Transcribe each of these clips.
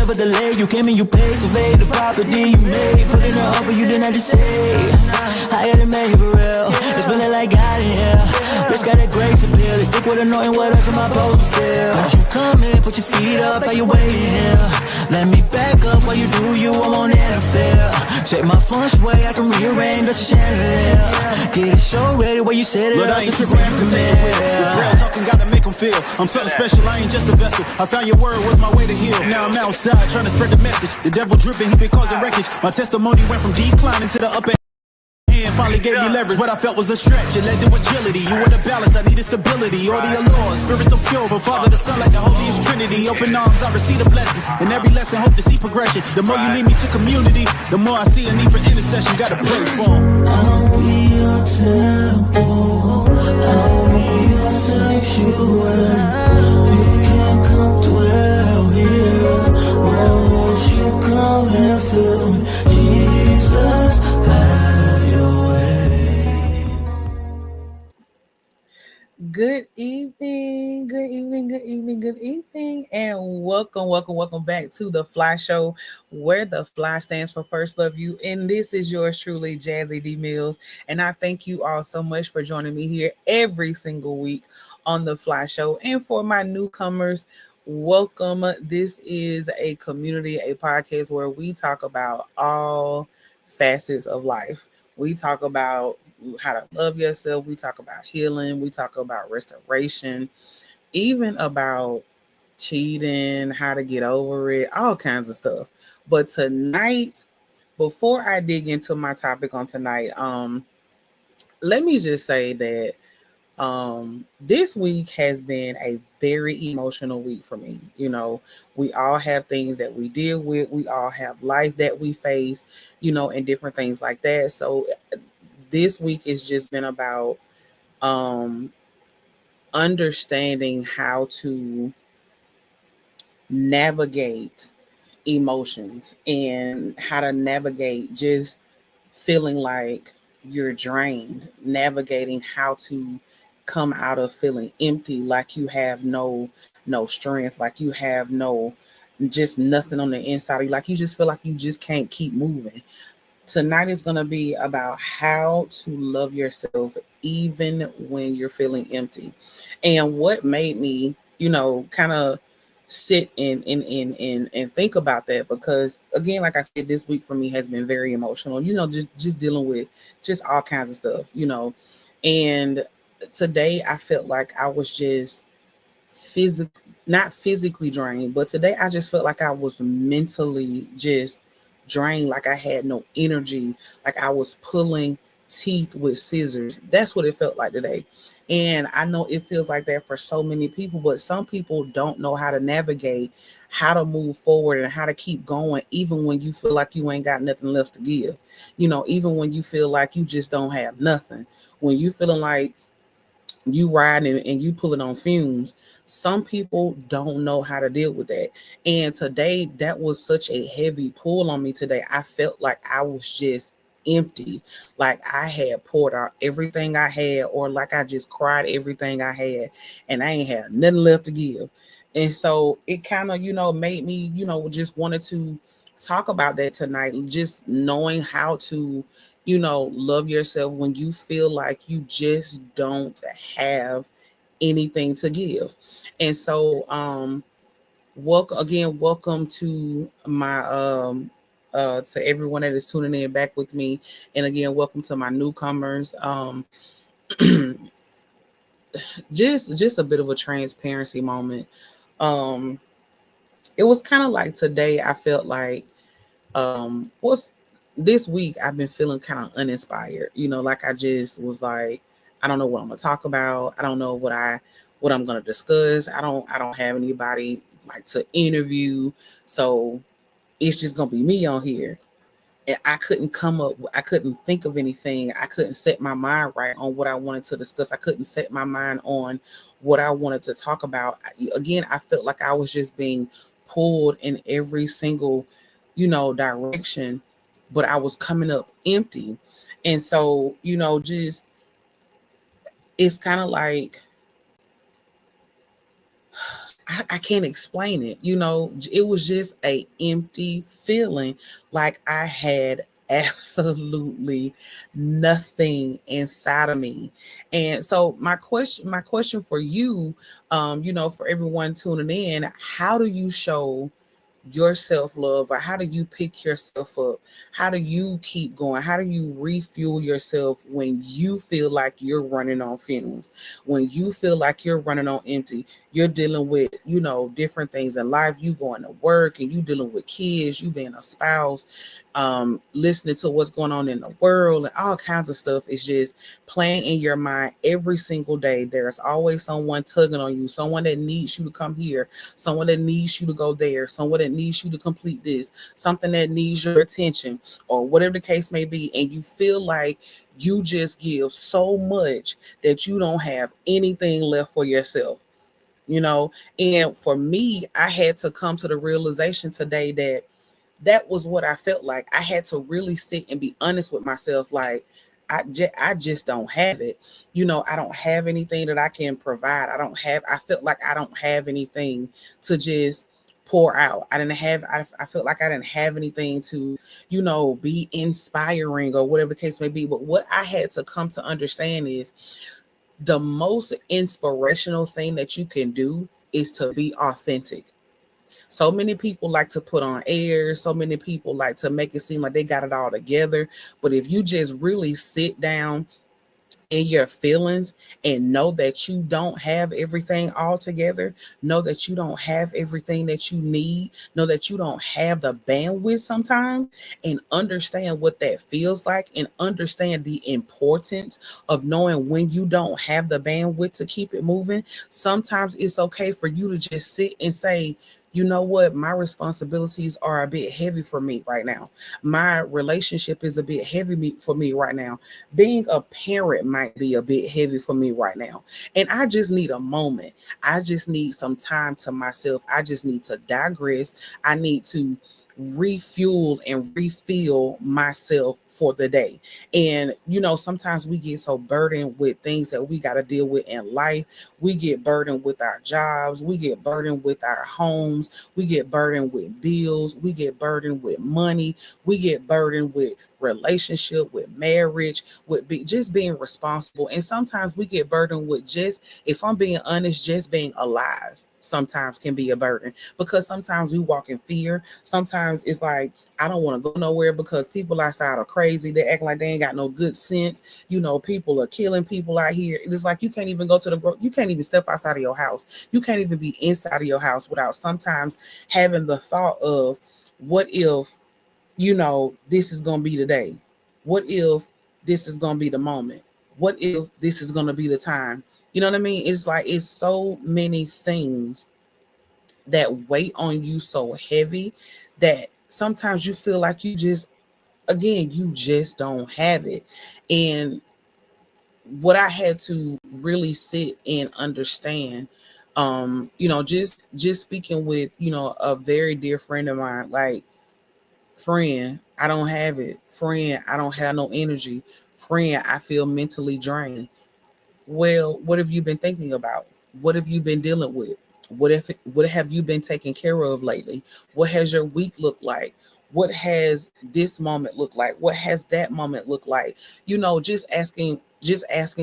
never delay. You came and you paid, surveyed the property you made. Put in an offer you didn't have to say. I had to make it for real. It's been like God in here. Bitch got that grace appeal. They stick with annoying what else am I supposed to feel? Won't you come in, put your feet up, how you waiting here? Let me back up while you do you, I won't interfere. Check my feng shui, I can rearrange, that's a chandelier. Get a show ready where you set it Lord, up, I ain't it's a super you can take it with. This prayer talking gotta make them feel. I'm something special, I ain't just a vessel. I found your word was my way to heal. Now I'm outside trying to spread the message. The devil dripping, he been causing wreckage. My testimony went from declining to the upper hand. Finally gave me leverage. What I felt was a stretch. It led to agility. You were the balance, I needed stability. All the allure, spirit so pure, but Father the Son like the holiest Trinity. Open arms, I receive the blessings. In every lesson, hope to see progression. The more you lead me to community, the more I see a need for intercession. Gotta pray for 'em. I'll be your temple, I'll be your sanctuary. You can come dwell here. Won't you come and fill me? Jesus, have your way. Good evening, good evening, good evening, good evening, and welcome back to the Fly Show, where the Fly stands for First Love You. And this is yours truly, Jazzy D Mills. And I thank you all so much for joining me here every single week on the Fly Show. And for my newcomers, welcome. This is a community, a podcast where we talk about all facets of life. We talk about how to love yourself. We talk about healing. We talk about restoration, even about cheating, how to get over it, all kinds of stuff. But tonight, before I dig into my topic on tonight, let me just say that this week has been a very emotional week for me. You know, we all have things that we deal with. We all have life that we face, and different things like that. So this week has just been about um understanding how to navigate emotions and how to navigate just feeling like you're drained, navigating how to come out of feeling empty, like you have no strength, like you have no just nothing on the inside of you, like you just feel like you just can't keep moving. Tonight is going to be about how to love yourself even when you're feeling empty. And what made me, kind of sit and think about that, because again, like I said, this week for me has been very emotional, just dealing with just all kinds of stuff. And today I felt like I was just physical, not physically drained, but today I just felt like I was mentally just drained, like I had no energy, like I was pulling teeth with scissors. That's what it felt like today. And I know it feels like that for so many people, but some people don't know how to navigate, how to move forward, and how to keep going, even when you feel like you ain't got nothing left to give. Even when you feel like you just don't have nothing, when you feeling like you riding and you pulling on fumes. Some people don't know how to deal with that. And today, that was such a heavy pull on me today. I felt like I was just empty, like I had poured out everything I had, or like I just cried everything I had, and I ain't had nothing left to give. And so it kind of, made me, just wanted to talk about that tonight, just knowing how to love yourself when you feel like you just don't have anything to give. And so welcome to my to everyone that is tuning in back with me. And again, welcome to my newcomers. Just a bit of a transparency moment. um it was kind of like today I felt like was this week I've been feeling kind of uninspired, like I just was like, I don't know what I'm gonna talk about. I don't know what I'm gonna discuss. I don't have anybody like to interview. So it's just gonna be me on here. And I couldn't think of anything. I couldn't set my mind right on what I wanted to discuss. I couldn't set my mind on what I wanted to talk about. Again, I felt like I was just being pulled in every single, direction, but I was coming up empty. And so, just it's kind of like I can't explain it. You know, it was just a empty feeling, like I had absolutely nothing inside of me. And so my question for you, you know, for everyone tuning in, how do you show your self love, or how do you pick yourself up? How do you keep going? How do you refuel yourself when you feel like you're running on fumes, when you feel like you're running on empty? You're dealing with, you know, different things in life. You going to work and you dealing with kids, you being a spouse, listening to what's going on in the world and all kinds of stuff. Is just playing in your mind every single day. There's always someone tugging on you, someone that needs you to come here, someone that needs you to go there, someone that needs you to complete this, something that needs your attention, or whatever the case may be. And you feel like you just give so much that you don't have anything left for yourself, you know. And for me, I had to come to the realization today that that was what I felt like. I had to really sit and be honest with myself. Like, I just don't have it. You know, I don't have anything that I can provide. I felt like I don't have anything to just pour out. I felt like I didn't have anything to, you know, be inspiring or whatever the case may be. But what I had to come to understand is the most inspirational thing that you can do is to be authentic. So many people like to put on airs. So many people like to make it seem like they got it all together. But if you just really sit down in your feelings and know that you don't have everything all together, know that you don't have everything that you need, know that you don't have the bandwidth sometimes, and understand what that feels like, and understand the importance of knowing when you don't have the bandwidth to keep it moving. Sometimes it's okay for you to just sit and say, you know what, my responsibilities are a bit heavy for me right now. My relationship is a bit heavy for me right now. Being a parent might be a bit heavy for me right now. And I just need a moment. I just need some time to myself. I just need to digress. I need to refuel and refill myself for the day. And you know, sometimes we get so burdened with things that we got to deal with in life. We get burdened with our jobs, we get burdened with our homes, we get burdened with bills, we get burdened with money, we get burdened with relationship, with marriage, with just being responsible. And sometimes we get burdened with, just, if I'm being honest, just being alive sometimes can be a burden, because sometimes we walk in fear. Sometimes it's like, I don't want to go nowhere because people outside are crazy. They act like they ain't got no good sense. You know, people are killing people out here. It's like you can't even go to you can't even step outside of your house. You can't even be inside of your house without sometimes having the thought of, what if, you know, this is going to be the day? What if this is going to be the moment? What if this is going to be the time? You know what I mean? It's like, it's so many things that weigh on you so heavy that sometimes you feel like you just, again, you just don't have it. And what I had to really sit and understand, you know, just speaking with, you know, a very dear friend of mine, like, friend, I don't have it. Friend, I don't have no energy. Friend, I feel mentally drained. Well, what have you been thinking about? What have you been dealing with? What have you been taking care of lately? What has your week looked like? What has this moment looked like? What has that moment looked like? You know, just asking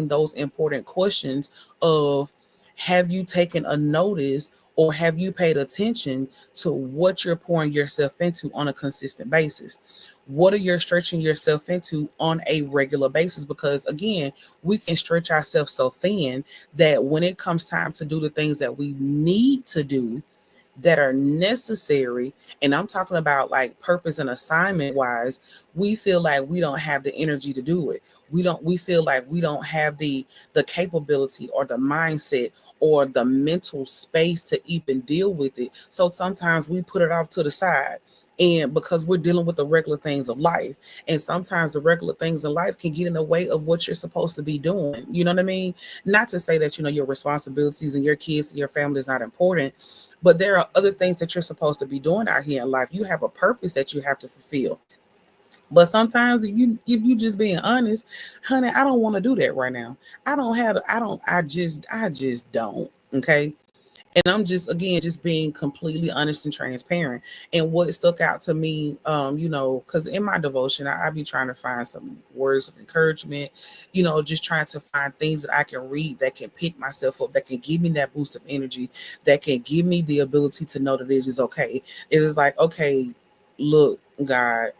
those important questions of, have you taken a notice, or have you paid attention to what you're pouring yourself into on a consistent basis? What are you stretching yourself into on a regular basis? Because again, we can stretch ourselves so thin that when it comes time to do the things that we need to do, that are necessary, and I'm talking about like purpose and assignment wise, we feel like we don't have the energy to do it. We feel like we don't have the capability or the mindset or the mental space to even deal with it. So sometimes we put it off to the side. And because we're dealing with the regular things of life, and sometimes the regular things in life can get in the way of what you're supposed to be doing. You know what I mean? Not to say that, you know, your responsibilities and your kids and your family is not important, but there are other things that you're supposed to be doing out here in life. You have a purpose that you have to fulfill. But sometimes if you just being honest, honey, I don't want to do that right now. I don't have I just don't. Okay. And I'm just, again, just being completely honest and transparent. And what stuck out to me, because in my devotion, I be trying to find some words of encouragement, just trying to find things that I can read that can pick myself up, that can give me that boost of energy, that can give me the ability to know that it is okay. It is like, okay, look, God,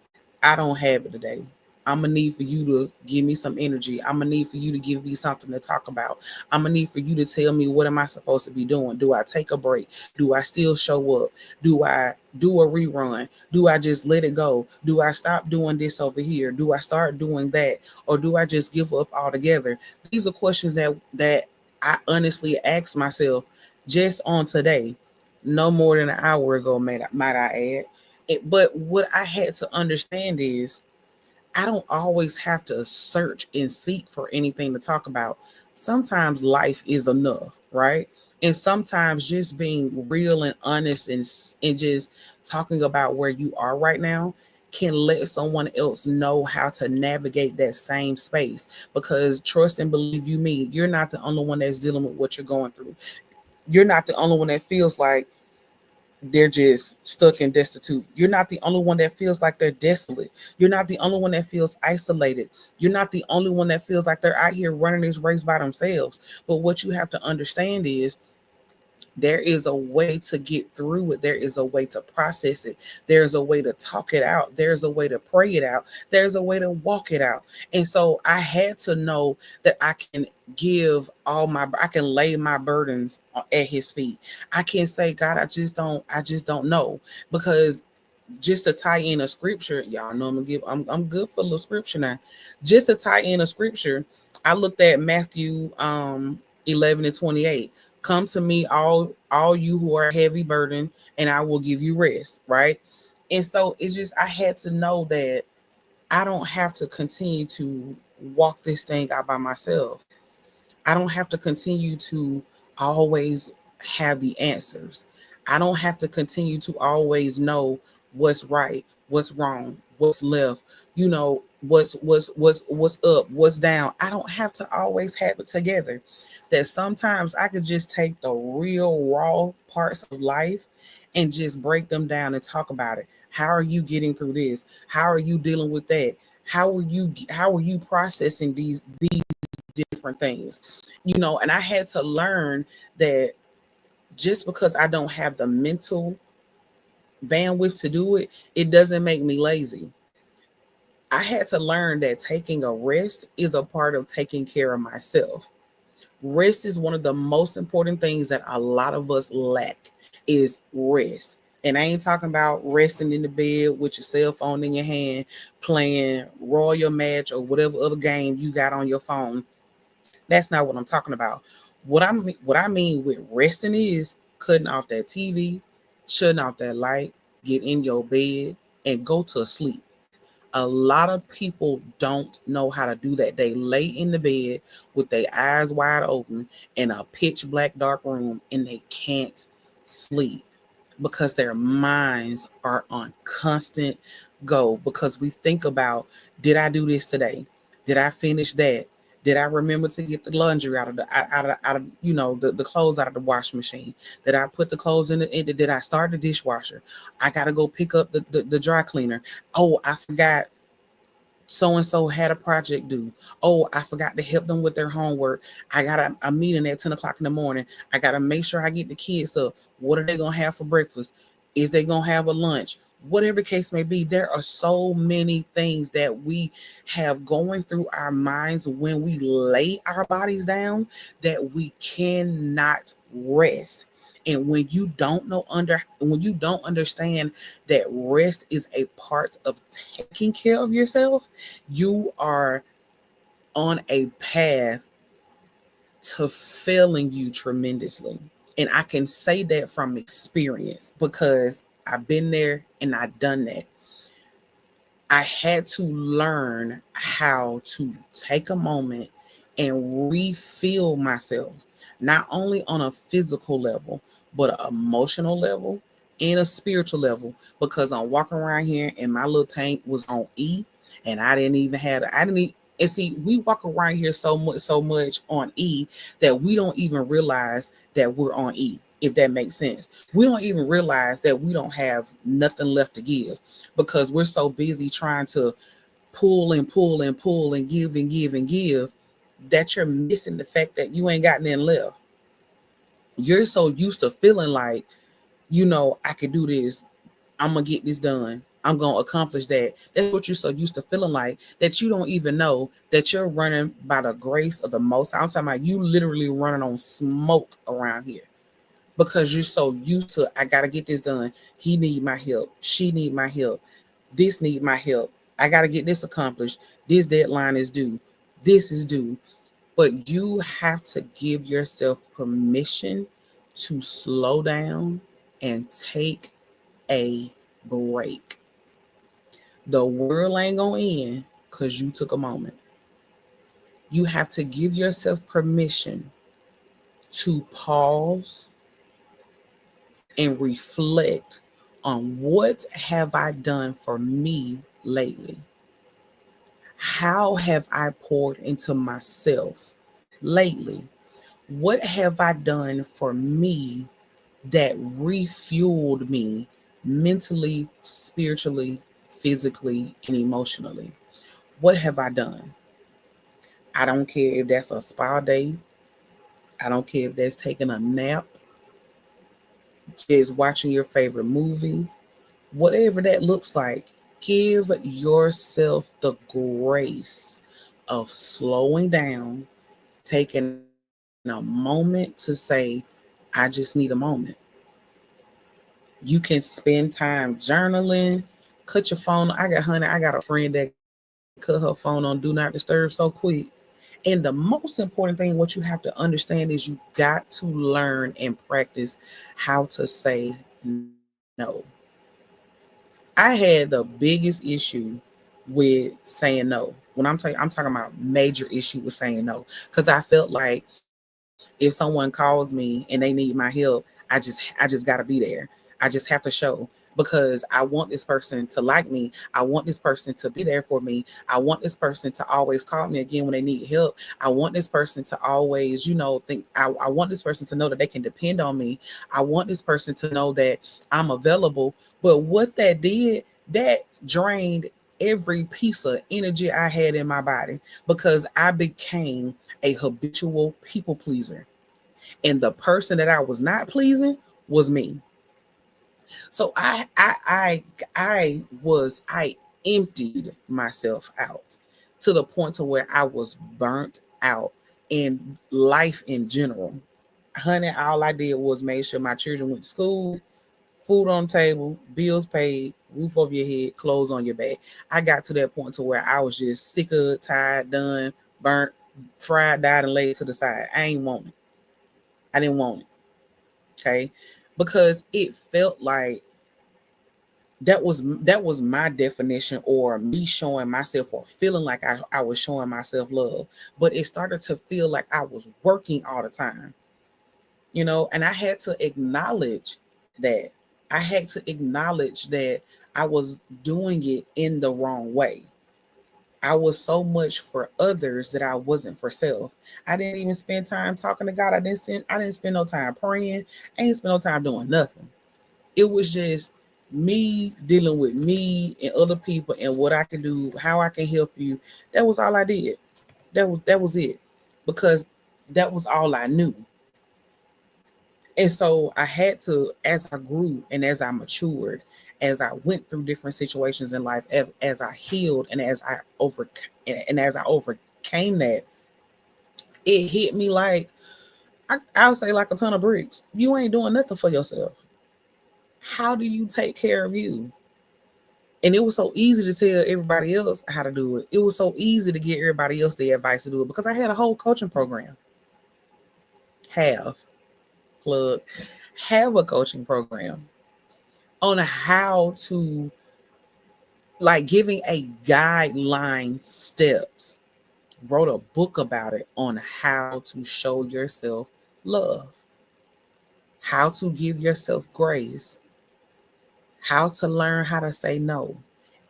I don't have it today. I'm gonna need for you to give me some energy. I'm gonna need for you to give me something to talk about. I'm gonna need for you to tell me, what am I supposed to be doing? Do I take a break? Do I still show up? Do I do a rerun? Do I just let it go? Do I stop doing this over here? Do I start doing that? Or do I just give up altogether? These are questions that I honestly asked myself just on today, no more than an hour ago, might I add. But what I had to understand is, I don't always have to search and seek for anything to talk about. Sometimes life is enough, right? And sometimes just being real and honest, and just talking about where you are right now can let someone else know how to navigate that same space. Because trust and believe you me, you're not the only one that's dealing with what you're going through. You're not the only one that feels like they're just stuck and destitute. You're not the only one that feels like they're desolate. You're not the only one that feels isolated. You're not the only one that feels like they're out here running this race by themselves. But what you have to understand is, there is a way to get through it. There is a way to process it. There's a way to talk it out. There's a way to pray it out. There's a way to walk it out. And so I had to know that I can I can lay my burdens at his feet. I can say, God, I just don't know. Because just to tie in a scripture, y'all know I'm good for a little scripture now. Just to tie in a scripture, I looked at Matthew 11:28. Come to me, all you who are heavy burdened, and I will give you rest, right? And so it's just, I had to know that I don't have to continue to walk this thing out by myself. I don't have to continue to always have the answers. I don't have to continue to always know what's right, what's wrong, what's left, what's up, what's down. I don't have to always have it together. That sometimes I could just take the real raw parts of life and just break them down and talk about it. How are you getting through this? How are you dealing with that? How are you processing these different things? And I had to learn that just because I don't have the mental bandwidth to do it, it doesn't make me lazy. I had to learn that taking a rest is a part of taking care of myself. Rest is one of the most important things that a lot of us lack, is rest. And I ain't talking about resting in the bed with your cell phone in your hand, playing Royal Match or whatever other game you got on your phone. That's not what I'm talking about. What I mean with resting is cutting off that TV, shutting off that light, get in your bed and go to sleep. A lot of people don't know how to do that. They lay in the bed with their eyes wide open in a pitch black dark room, and they can't sleep because their minds are on constant go. Because we think about, did I do this today? Did I finish that? Did I remember to get the laundry out of the clothes out of the washing machine? Did I put the clothes did I start the dishwasher? I gotta go pick up the dry cleaner. Oh, I forgot so and so had a project due. Oh, I forgot to help them with their homework. I got a meeting at 10 o'clock in the morning. I got to make sure I get the kids up. What are they going to have for breakfast? Is they going to have a lunch? Whatever case may be, there are so many things that we have going through our minds when we lay our bodies down that we cannot rest. And when you don't understand that rest is a part of taking care of yourself, you are on a path to failing you tremendously. And I can say that from experience because I've been there and I've done that. I had to learn how to take a moment and refill myself, not only on a physical level, but an emotional level and a spiritual level. Because I'm walking around here and my little tank was on E, and I didn't even, and see, we walk around here so much on E that we don't even realize that we're on E. if that makes sense. We don't even realize that we don't have nothing left to give because we're so busy trying to pull and pull and pull and give and give and give that you're missing the fact that you ain't got nothing left. You're so used to feeling like, I can do this. I'm going to get this done. I'm going to accomplish that. That's what you're so used to feeling like that you don't even know that you're running by the grace of the Most High. I'm talking about you literally running on smoke around here because you're so used to, I got to get this done. He need my help. She need my help. This need my help. I got to get this accomplished. This deadline is due. This is due. But you have to give yourself permission to slow down and take a break. The world ain't gonna end because you took a moment. You have to give yourself permission to pause and reflect on what have I done for me lately? How have I poured into myself lately? What have I done for me that refueled me mentally, spiritually, physically, and emotionally? What have I done? I don't care if that's a spa day. I don't care if that's taking a nap, just watching your favorite movie, whatever that looks like. Give yourself the grace of slowing down, taking a moment to say, I just need a moment. You can spend time journaling, cut your phone. I got a friend that cut her phone on do not disturb so quick. And the most important thing, what you have to understand is you got to learn and practice how to say no. I had the biggest issue with saying no. I'm talking about major issue with saying no. Because I felt like if someone calls me and they need my help, I just gotta be there. I just have to show because I want this person to like me. I want this person to be there for me. I want this person to always call me again when they need help. I want this person to always, think I want this person to know that they can depend on me. I want this person to know that I'm available. But what that did, that drained every piece of energy I had in my body because I became a habitual people pleaser. And the person that I was not pleasing was me. So I emptied myself out to the point to where I was burnt out in life in general. Honey, all I did was make sure my children went to school, food on the table, bills paid, roof over your head, clothes on your back. I got to that point to where I was just sick of, tired, done, burnt, fried, died, and laid to the side. I ain't want it. I didn't want it. Okay. Because it felt like that was my definition or me showing myself or feeling like I was showing myself love. But it started to feel like I was working all the time, and I had to acknowledge that. I had to acknowledge that I was doing it in the wrong way. I was so much for others that I wasn't for self. I didn't even spend time talking to God. I didn't spend no time praying. I didn't spend no time doing nothing. It was just me dealing with me and other people and what I can do, how I can help you. That was all I did. That was it. Because that was all I knew. And so I had to, as I grew and as I matured, as I went through different situations in life, as I healed and as I overcame that, it hit me like I'll say like a ton of bricks. You ain't doing nothing for yourself. How do you take care of you? And it was so easy to tell everybody else how to do it. It was so easy to get everybody else the advice to do it because I had a whole coaching program. Have plug have a coaching program on how to, like, giving a guideline steps. Wrote a book about it on how to show yourself love, how to give yourself grace, how to learn how to say no,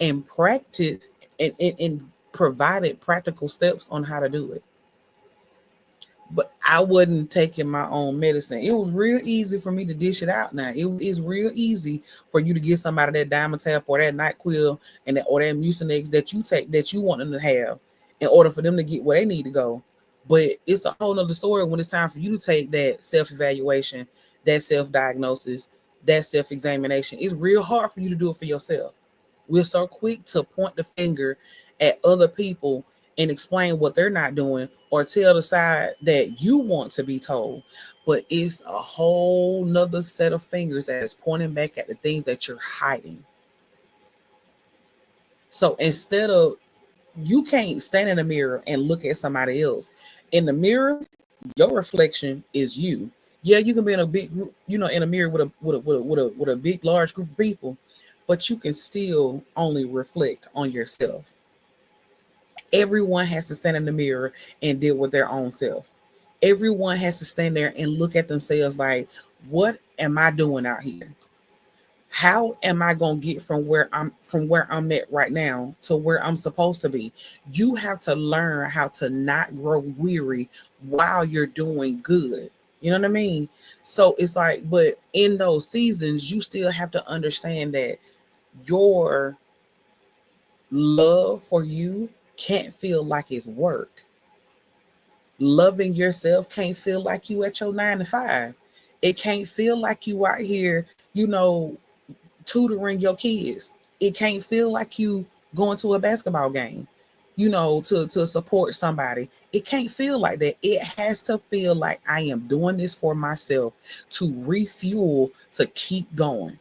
and practice and provided practical steps on how to do it. But I wasn't taking my own medicine. It was real easy for me to dish it out now. It's real easy for you to get somebody that Dimetapp or that NyQuil and that, or that Mucinex that you take, that you want them to have in order for them to get where they need to go. But it's a whole nother story when it's time for you to take that self-evaluation, that self-diagnosis, that self-examination. It's real hard for you to do it for yourself. We're so quick to point the finger at other people and explain what they're not doing or tell the side that you want to be told. But it's a whole nother set of fingers that is pointing back at the things that you're hiding. So instead of, you can't stand in the mirror and look at somebody else. In the mirror, your reflection is you. Yeah, you can be in a big group, in a mirror with a big large group of people, but you can still only reflect on yourself. Everyone has to stand in the mirror and deal with their own self. Everyone has to stand there and look at themselves like, what am I doing out here? How am I going to get from where I'm at right now to where I'm supposed to be? You have to learn how to not grow weary while you're doing good. You know what I mean? So it's like, but in those seasons, you still have to understand that your love for you can't feel like it's work. Loving yourself can't feel like you at your 9 to 5. It can't feel like you out here, tutoring your kids. It can't feel like you going to a basketball game, to support somebody. It can't feel like that. It has to feel like I am doing this for myself to refuel, to keep going.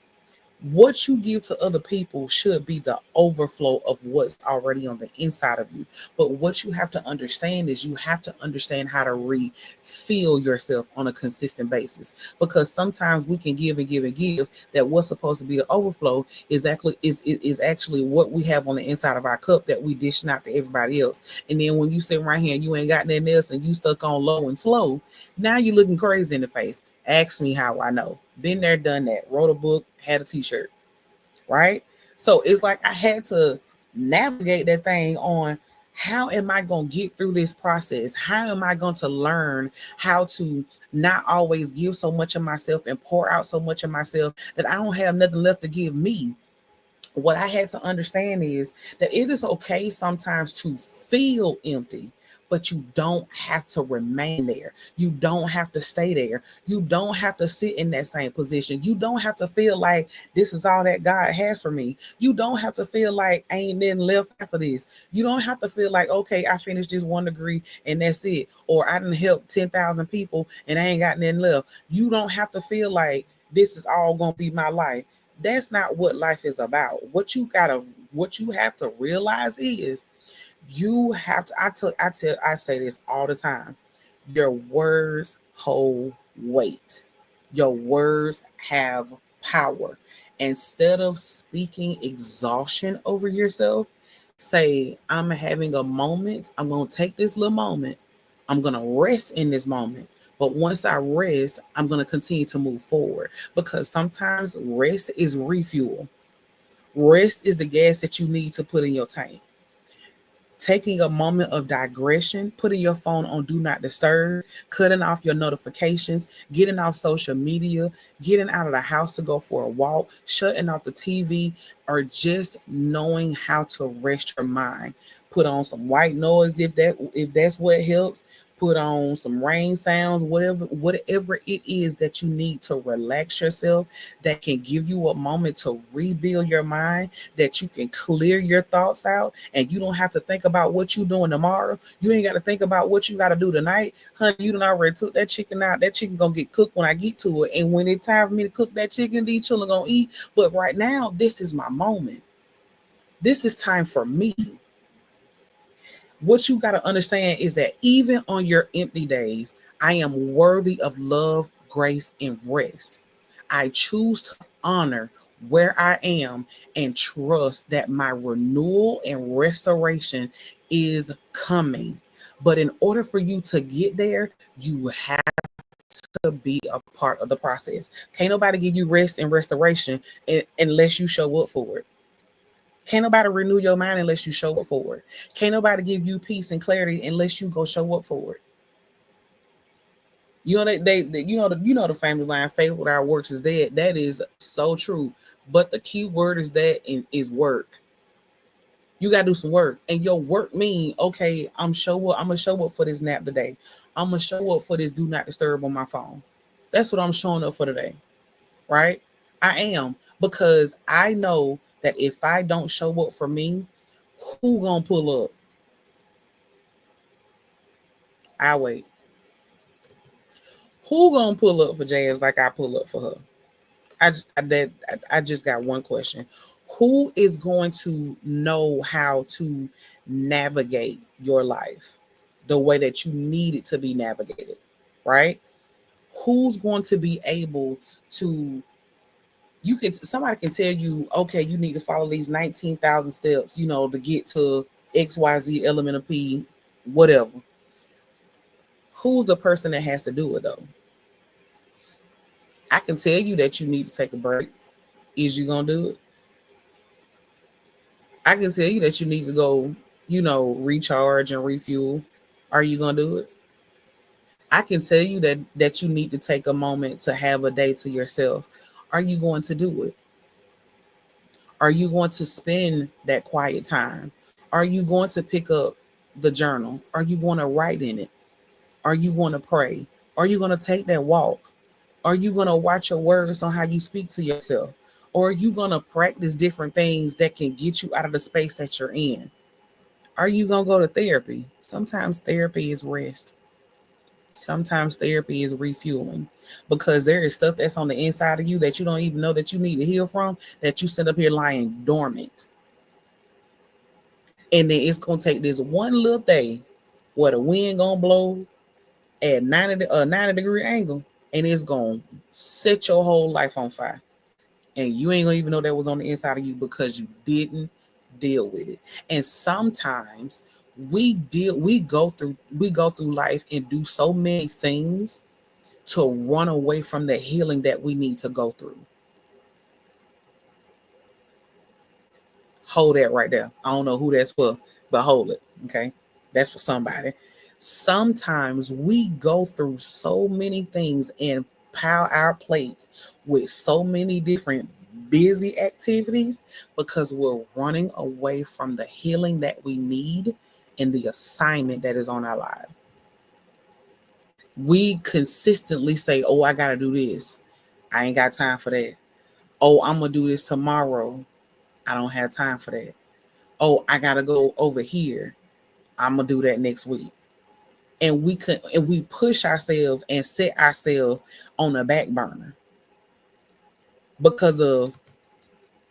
What you give to other people should be the overflow of what's already on the inside of you. But what you have to understand is you have to understand how to refill yourself on a consistent basis. Because sometimes we can give and give and give, that what's supposed to be the overflow is actually what we have on the inside of our cup that we dishing out to everybody else. And then when you sit right here and you ain't got nothing else and you stuck on low and slow, now you're looking crazy in the face. Ask me how I know. Been there, done that. Wrote a book, had a t-shirt, right? So it's like I had to navigate that thing on, how am I going to get through this process? How am I going to learn how to not always give so much of myself and pour out so much of myself that I don't have nothing left to give me? What I had to understand is that it is okay sometimes to feel empty, but you don't have to remain there. You don't have to stay there. You don't have to sit in that same position. You don't have to feel like this is all that God has for me. You don't have to feel like ain't nothing left after this. You don't have to feel like, okay, I finished this 1 degree and that's it. Or I didn't help 10,000 people and I ain't got nothing left. You don't have to feel like this is all going to be my life. That's not what life is about. What you have to realize is, you have to, I say this all the time. Your words hold weight. Your words have power. Instead of speaking exhaustion over yourself, say, I'm having a moment. I'm going to take this little moment. I'm going to rest in this moment. But once I rest, I'm going to continue to move forward, because sometimes rest is refuel. Rest is the gas that you need to put in your tank. Taking a moment of digression, putting your phone on do not disturb, cutting off your notifications, getting off social media, getting out of the house to go for a walk, shutting off the TV, or just knowing how to rest your mind. Put on some white noise if that's what helps. Put on some rain sounds, whatever it is that you need to relax yourself, that can give you a moment to rebuild your mind, that you can clear your thoughts out, and you don't have to think about what you're doing tomorrow. You ain't got to think about what you got to do tonight. Honey, you done already took that chicken out. That chicken gonna get cooked when I get to it. And when it's time for me to cook that chicken, these children gonna eat. But right now, this is my moment. This is time for me. What you got to understand is that even on your empty days, I am worthy of love, grace, and rest. I choose to honor where I am and trust that my renewal and restoration is coming. But in order for you to get there, you have to be a part of the process. Can't nobody give you rest and restoration unless you show up for it. Can't nobody renew your mind unless you show up for it. Can't nobody give you peace and clarity unless you go show up for it. You know the famous line, faith without works is dead. That is so true. But the key word is that is work. You gotta do some work. And your work mean, okay, I'm gonna show up for this nap today. I'm gonna show up for this do not disturb on my phone. That's what I'm showing up for today. Right? I am. Because I know that if I don't show up for me, who gonna pull up? I wait. Who gonna pull up for Jazz like I pull up for her? I just got one question. Who is going to know how to navigate your life the way that you need it to be navigated? Right? Who's going to be able to somebody can tell you, okay, you need to follow these 19,000 steps, to get to XYZ element of P, whatever. Who's the person that has to do it though? I can tell you that you need to take a break. Is you gonna do it? I can tell you that you need to go, recharge and refuel. Are you gonna do it? I can tell you that you need to take a moment to have a day to yourself. Are you going to do it? Are you going to spend that quiet time? Are you going to pick up the journal? Are you going to write in it? Are you going to pray? Are you going to take that walk? Are you going to watch your words on how you speak to yourself? Or are you going to practice different things that can get you out of the space that you're in? Are you going to go to therapy? Sometimes therapy is rest. Sometimes therapy is refueling, because there is stuff that's on the inside of you that you don't even know that you need to heal from, that you sit up here lying dormant. And then it's going to take this one little day where the wind going to blow at 90-degree angle, and it's going to set your whole life on fire. And you ain't going to even know that was on the inside of you because you didn't deal with it. And sometimes we go through life and do so many things to run away from the healing that we need to go through. Hold that right there. I don't know who that's for, but hold it. Okay. That's for somebody. Sometimes we go through so many things and pile our plates with so many different busy activities because we're running away from the healing that we need and the assignment that is on our life. We consistently say, oh, I got to do this. I ain't got time for that. Oh, I'm going to do this tomorrow. I don't have time for that. Oh, I got to go over here. I'm going to do that next week. And we push ourselves and set ourselves on the back burner because of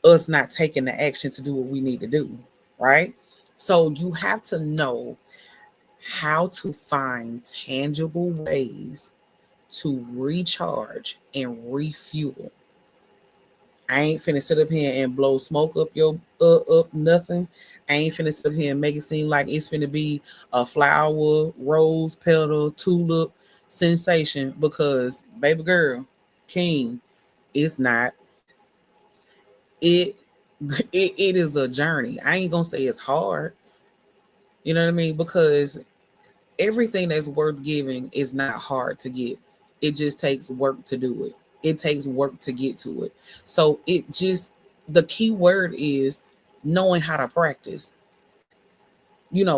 us not taking the action to do what we need to do, right? So you have to know how to find tangible ways to recharge and refuel. I ain't finna sit up here and blow smoke up your up nothing. I ain't finna sit up here and make it seem like it's finna be a flower, rose petal, tulip sensation, because baby girl, king, it's not. It it is a journey. I ain't gonna say it's hard. You know what I mean? Because everything that's worth giving is not hard to get. It just takes work to do it. It takes work to get to it. So the key word is knowing how to practice.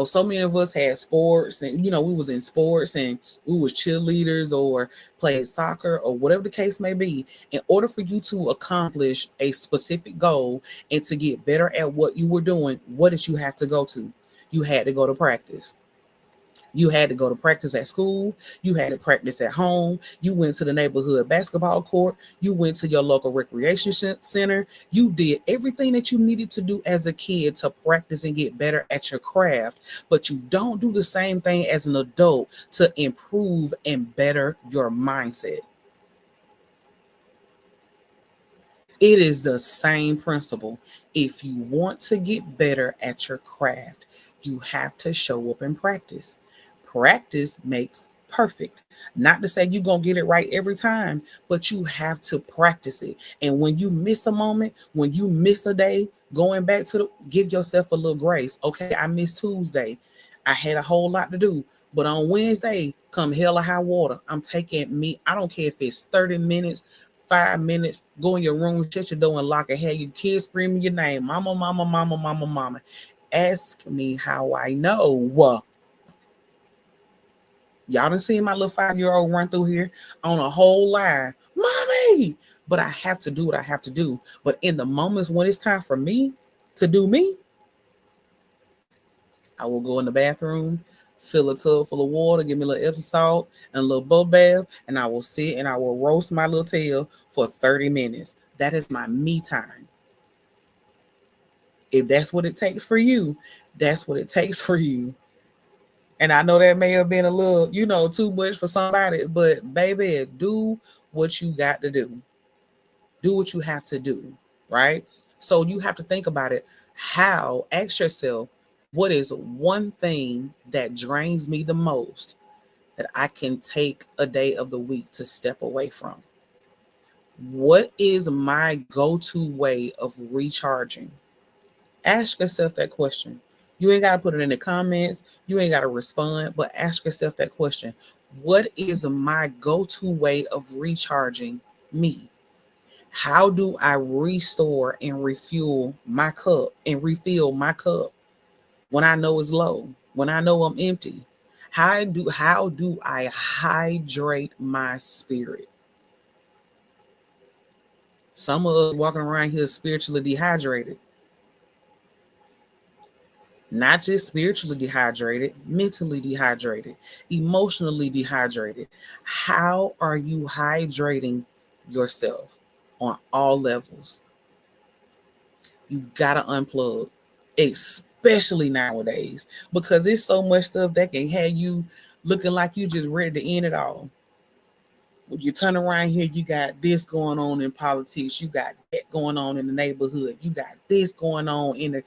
So many of us had sports, and we was in sports and we was cheerleaders or played soccer or whatever the case may be. In order for you to accomplish a specific goal and to get better at what you were doing, what did you have to go to? You had to go to practice. You had to go to practice at school. You had to practice at home. You went to the neighborhood basketball court. You went to your local recreation center. You did everything that you needed to do as a kid to practice and get better at your craft. But you don't do the same thing as an adult to improve and better your mindset. It is the same principle. If you want to get better at your craft, you have to show up and practice. Practice makes perfect. Not to say you're going to get it right every time, but you have to practice it. And when you miss a moment, when you miss a day, going back to give yourself a little grace. Okay, I missed Tuesday. I had a whole lot to do, But on Wednesday, come hell or high water, I'm taking me. I don't care if it's 30 minutes, 5 minutes. Go in your room, shut your door, and lock it. Have your kids screaming your name, mama, mama, mama, mama, mama. Ask me how I know. Y'all done seen my little 5-year-old run through here on a whole line, mommy. But I have to do what I have to do. But in the moments when it's time for me to do me, I will go in the bathroom, fill a tub full of water, give me a little Epsom salt and a little bubble bath, and I will sit and I will roast my little tail for 30 minutes. That is my me time. If that's what it takes for you, that's what it takes for you. And I know that may have been a little, too much for somebody, but baby, do what you got to do. Do what you have to do, right? So you have to think about it. Ask yourself, what is one thing that drains me the most that I can take a day of the week to step away from? What is my go-to way of recharging? Ask yourself that question. You ain't got to put it in the comments. You ain't got to respond, but ask yourself that question. What is my go-to way of recharging me? How do I restore and refuel my cup and refill my cup when I know it's low, when I know I'm empty? How do I hydrate my spirit? Some of us walking around here spiritually dehydrated. Not just spiritually dehydrated, mentally dehydrated, emotionally dehydrated. How are you hydrating yourself on all levels? You gotta unplug, especially nowadays, because there's so much stuff that can have you looking like you just ready to end it all. When you turn around here, you got this going on in politics, you got that going on in the neighborhood, you got this going on in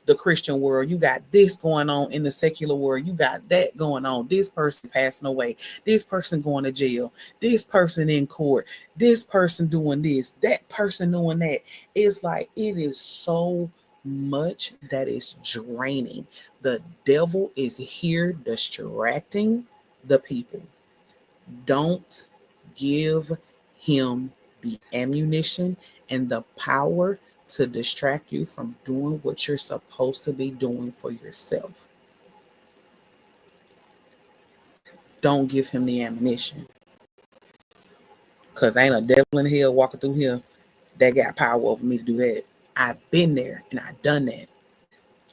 the Christian world, you got this going on in the secular world, you got that going on. This person passing away, this person going to jail, this person in court, this person doing this, that person doing that. It's like it is so much that is draining. The devil is here distracting the people. Don't give him the ammunition and the power to distract you from doing what you're supposed to be doing for yourself. Don't give him the ammunition. Because ain't a devil in hell walking through here that got power over me to do that. I've been there and I've done that.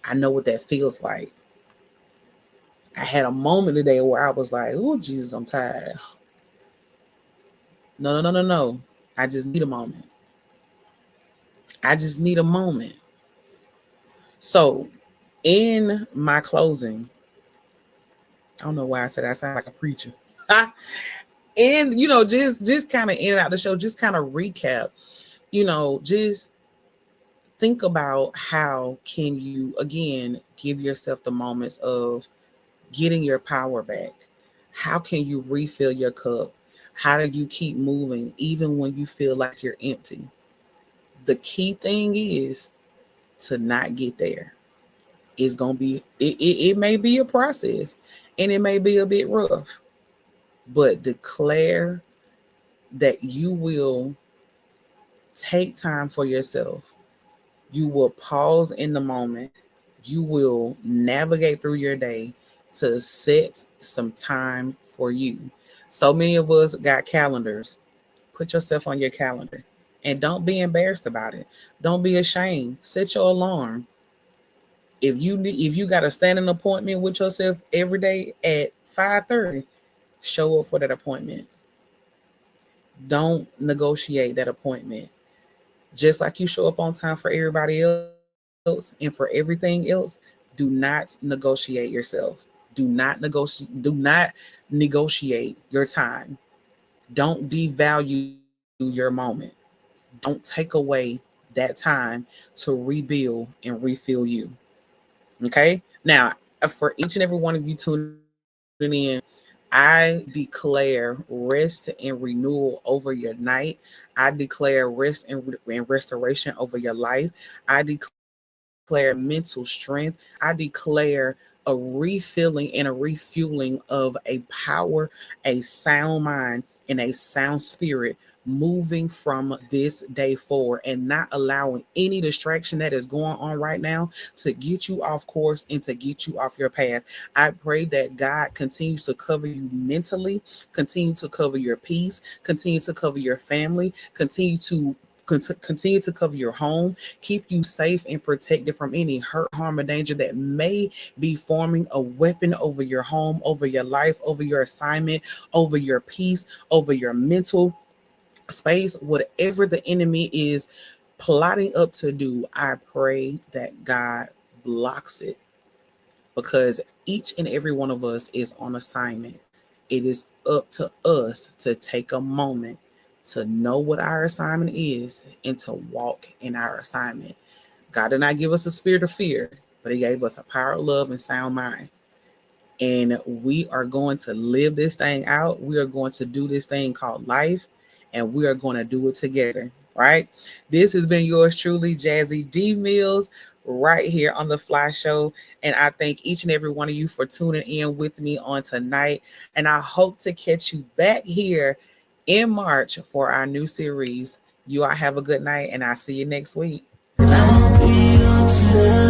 I know what that feels like. I had a moment today where I was like, oh, Jesus, I'm tired. No, no, no, no, no. I just need a moment. I just need a moment. So, in my closing, I don't know why I said I sound like a preacher. And just kind of in and out the show, just kind of recap. Just think about how can you again give yourself the moments of getting your power back. How can you refill your cup? How do you keep moving even when you feel like you're empty? The key thing is to not get there. It's gonna be it may be a process and it may be a bit rough, but declare that you will take time for yourself. You will pause in the moment. You will navigate through your day to set some time for you. So many of us got calendars. Put yourself on your calendar and don't be embarrassed about it. Don't be ashamed. Set your alarm. If you got a standing appointment with yourself every day at 5:30, show up for that appointment. Don't negotiate that appointment. Just like you show up on time for everybody else and for everything else, do not negotiate yourself. Do not negotiate your time. Don't devalue your moment. Don't take away that time to rebuild and refill you. Okay? Now, for each and every one of you tuning in, I declare rest and renewal over your night. I declare rest and restoration over your life. I declare mental strength. I declare a refilling and a refueling of a power, a sound mind, and a sound spirit moving from this day forward, and not allowing any distraction that is going on right now to get you off course and to get you off your path. I pray that God continues to cover you mentally, continue to cover your peace, continue to cover your family, continue to cover your home, keep you safe and protected from any hurt, harm, or danger that may be forming a weapon over your home, over your life, over your assignment, over your peace, over your mental space, whatever the enemy is plotting up to do. I pray that God blocks it, because each and every one of us is on assignment. It is up to us to take a moment to know what our assignment is and to walk in our assignment. God did not give us a spirit of fear, but He gave us a power of love and sound mind. And we are going to live this thing out. We are going to do this thing called life, and we are going to do it together, right? This has been yours truly, Jazzy D Mills, right here on the Fly Show. And I thank each and every one of you for tuning in with me on tonight. And I hope to catch you back here in March for our new series. You all have a good night, and I'll see you next week. Good night.